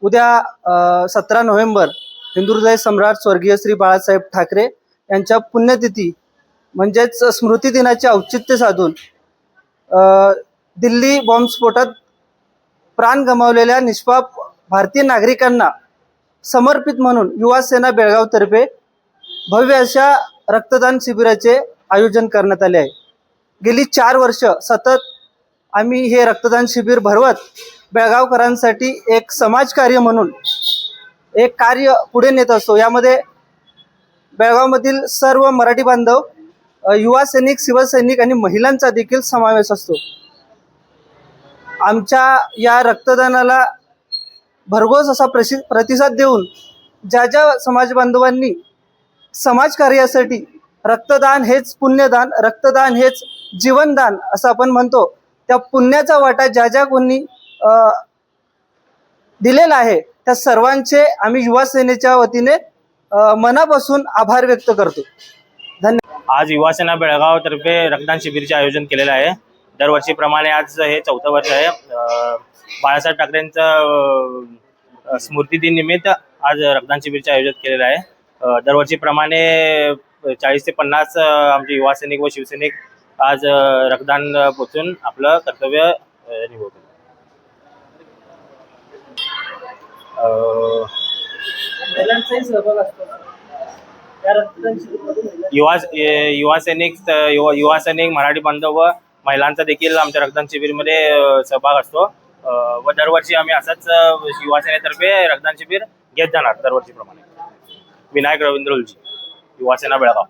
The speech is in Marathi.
उद्या 17 नोव्हेंबर हिंदू हृदय सम्राट स्वर्गीय श्री बाळासाहेब ठाकरे यांच्या पुण्यतिथी म्हणजेच स्मृती दिनाचे औचित्य साधून दिल्ली बॉम्बस्फोटात प्राण गमावलेल्या निष्पाप भारतीय नागरिकांना समर्पित म्हणून युवा सेना बेळगावतर्फे भव्य अशा रक्तदान शिबिराचे आयोजन करण्यात आले आहे। गेली 4 वर्ष सतत आम्ही हे रक्तदान शिबिर भरवत बेळगावकरांसाठी एक समाजकार्य म्हणून एक कार्य पुढे नेत असतो। यामध्ये बेळगावमधील सर्व मराठी बांधव, युवा सैनिक, शिवसैनिक आणि महिलांचा देखील समावेश असतो। आमच्या या रक्तदानाला भरघोस असा प्रतिसाद देऊन ज्या ज्या समाज बांधवांनी समाजकार्यासाठी रक्तदान हेच पुण्यदान, रक्तदान हेच जीवनदान असं आपण म्हणतो, त्या पुण्याचा वाटा ज्या ज्या कोणी दिलेला आहे त्या सर्वांचे आम्ही युवा सेनेच्या वतीने मनापासून आभार व्यक्त करतो। धन्यवाद। आज युवा सेना बेळगाव तर्फे रक्तदान शिबिरचे आयोजन केलेले आहे। दरवर्षीप्रमाणे आज हे 4थं वर्ष आहे। बाळासाहेब ठाकरेंचं स्मृती दिन निमित्त आज रक्तदान शिबिरचे आयोजन केलेलं आहे। दरवर्षीप्रमाणे 40 ते 50 आमचे युवा सैनिक व शिवसैनिक आज रक्तदान पोचून आपलं कर्तव्य निभवतात। युवा सैनिक मराठी बांधव व महिलांचा देखील आमच्या रक्तदान शिबिरमध्ये सहभाग असतो व दरवर्षी आम्ही असंच युवा सेनेतर्फे रक्तदान शिबिर घेत जाणार दरवर्षीप्रमाणे। विनायक रवींद्र उलजी, युवा सेना बेळगाव।